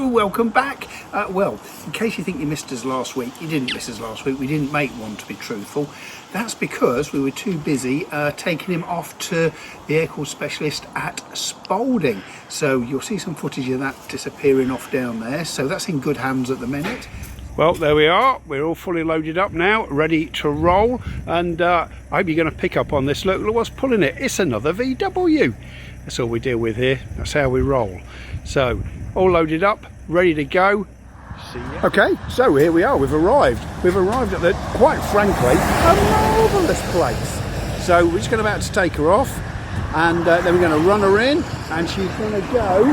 Hello, welcome back. Well, in case you think you missed us last week, you didn't miss us last week. We didn't make one, to be truthful. That's because we were too busy taking him off to the air-call specialist at Spalding. So you'll see some footage of that disappearing off down there. So that's in good hands at the minute. Well, there we are. We're all fully loaded up now, ready to roll. And I hope you're going to pick up on this. Look what's pulling it. It's another VW. That's all we deal with here. That's how we roll. So, all loaded up, ready to go. See ya. Okay, so here we are. We've arrived. We've arrived at the, quite frankly, a marvellous place. So we're just about to take her off, and then we're going to run her in, and she's going to go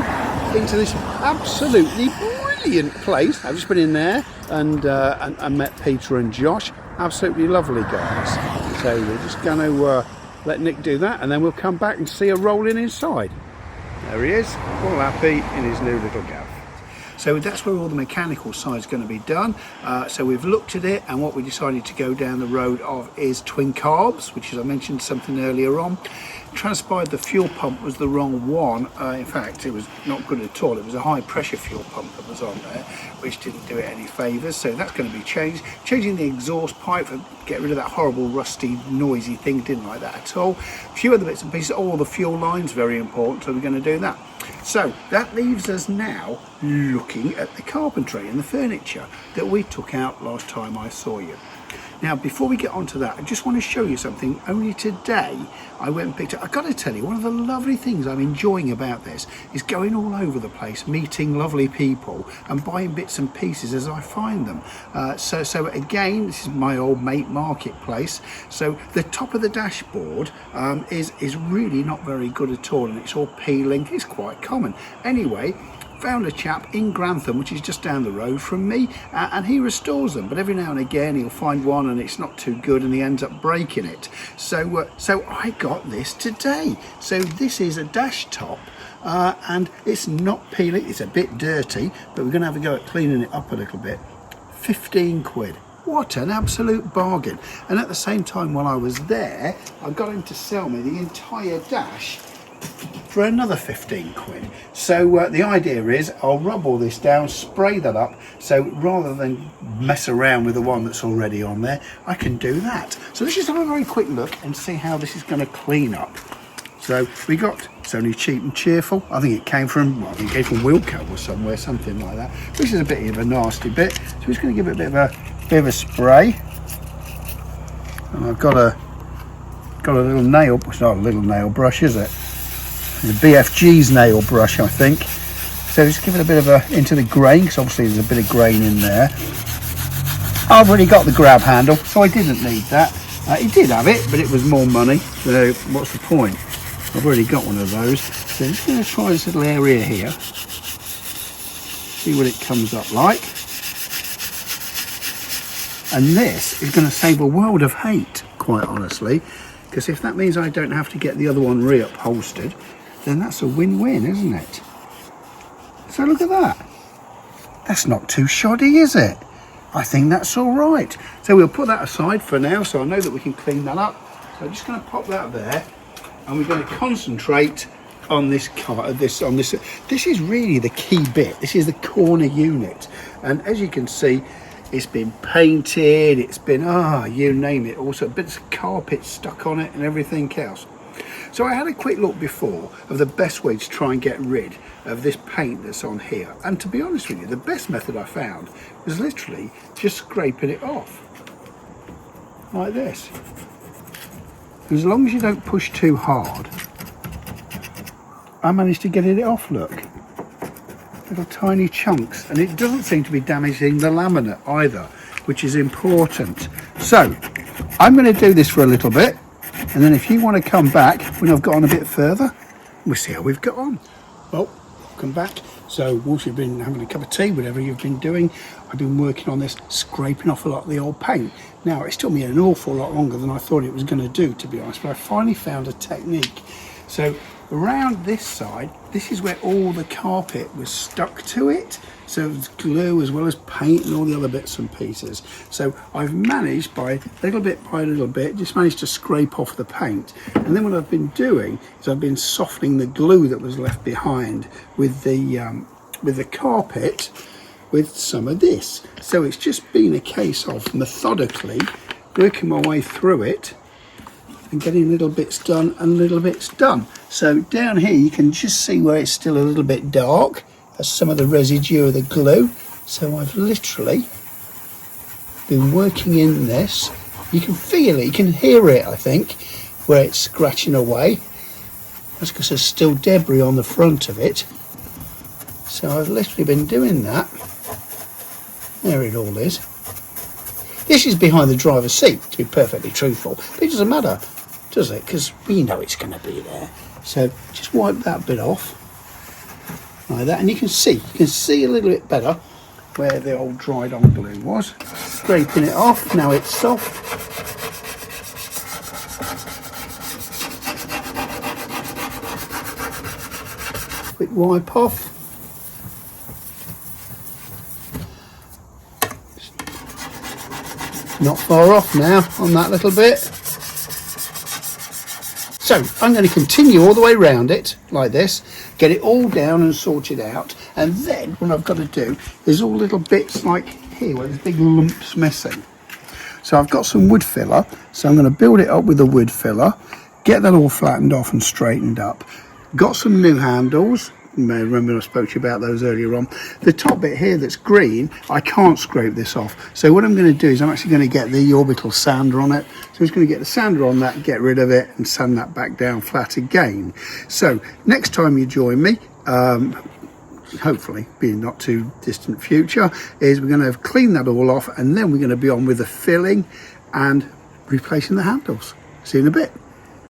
into this absolutely brilliant place. I've just been in there and met Peter and Josh. Absolutely lovely guys. So we're just going to let Nick do that, and then we'll come back and see her rolling inside. There he is, all happy in his new little gaff. So that's where all the mechanical side is going to be done. So we've looked at it, and what we decided to go down the road of is twin carbs, which, as I mentioned something earlier on, transpired the fuel pump was the wrong one. In fact, it was not good at all. It was a high pressure fuel pump that was on there, which didn't do it any favours. So that's going to be changed. Changing the exhaust pipe for get rid of that horrible rusty noisy thing. Didn't like that at all. A few other bits and pieces. All the fuel lines, very important, so we're going to do that. So that leaves us now looking at the carpentry and the furniture that we took out last time I saw you. Now, before we get on to that, I just want to show you something. Only today I went and picked up. I've got to tell you, one of the lovely things I'm enjoying about this is going all over the place, meeting lovely people and buying bits and pieces as I find them. So again, this is my old mate marketplace. So the top of the dashboard is really not very good at all, and it's all peeling. It's quite common. Anyway, found a chap in Grantham, which is just down the road from me, and he restores them, but every now and again he'll find one and it's not too good and he ends up breaking it. So I got this today. So this is a dash top, and it's not peeling. It's a bit dirty, but we're going to have a go at cleaning it up a little bit. 15 quid. What an absolute bargain. And at the same time, while I was there, I got him to sell me the entire dash for another 15 quid. So the idea is I'll rub all this down, spray that up, so rather than mess around with the one that's already on there, I can do that. So let's just have a very quick look and see how this is going to clean up. So we got, it's only cheap and cheerful. I think it came from, well, I think it came from Wilco or somewhere, something like that. This is a bit of a nasty bit, so we're just going to give it a bit of a spray. And I've got a little nail, it's not a little nail brush, is it? The BFG's nail brush, I think. So just give it a bit of a into the grain, because obviously there's a bit of grain in there. I've already got the grab handle, so I didn't need that. He did have it, but it was more money. So what's the point? I've already got one of those. So I'm just going to try this little area here. See what it comes up like. And this is going to save a world of hate, quite honestly, because if that means I don't have to get the other one reupholstered, then that's a win-win, isn't it? So look at that. That's not too shoddy, is it? I think that's all right. So we'll put that aside for now, so I know that we can clean that up. So I'm just going to pop that there, and we're going to concentrate on this car. This is really the key bit. This is the corner unit, and as you can see, it's been painted. It's been you name it. Also bits of carpet stuck on it and everything else. So I had a quick look before of the best way to try and get rid of this paint that's on here, and to be honest with you, the best method I found was literally just scraping it off like this. As long as you don't push too hard, I managed to get it off. Look, little tiny chunks, and it doesn't seem to be damaging the laminate either, which is important. So I'm going to do this for a little bit, and then if you want to come back when I've got on a bit further, we'll see how we've got on. Well, welcome back. So whilst you've been having a cup of tea, whatever you've been doing, I've been working on this, scraping off a lot of the old paint. Now, it's took me an awful lot longer than I thought it was going to do, to be honest, but I finally found a technique. So around this side, this is where all the carpet was stuck to it. So it's glue as well as paint and all the other bits and pieces. So I've managed by little bit, just managed to scrape off the paint. And then what I've been doing is I've been softening the glue that was left behind with the with the carpet with some of this. So it's just been a case of methodically working my way through it and getting little bits done and little bits done. So down here you can just see where it's still a little bit dark. That's some of the residue of the glue. So I've literally been working in this. You can feel it, you can hear it, I think, where it's scratching away. That's because there's still debris on the front of it. So I've literally been doing that. There it all is. This is behind the driver's seat, to be perfectly truthful. But it doesn't matter, does it? Because we know it's going to be there. So just wipe that bit off, like that. And you can see a little bit better where the old dried on glue was. Scraping it off, now it's soft. Quick wipe off. Not far off now on that little bit. So I'm going to continue all the way around it like this, get it all down and sorted out, and then what I've got to do is all little bits like here where there's big lumps missing. So I've got some wood filler, so I'm going to build it up with a wood filler, get that all flattened off and straightened up. Got some new handles. You may remember I spoke to you about those earlier on. The top bit here that's green, I can't scrape this off. So what I'm going to do is I'm actually going to get the orbital sander on it. So I'm just going to get the sander on that, get rid of it and sand that back down flat again. So next time you join me, hopefully being not too distant future, is we're going to clean that all off and then we're going to be on with the filling and replacing the handles. See you in a bit.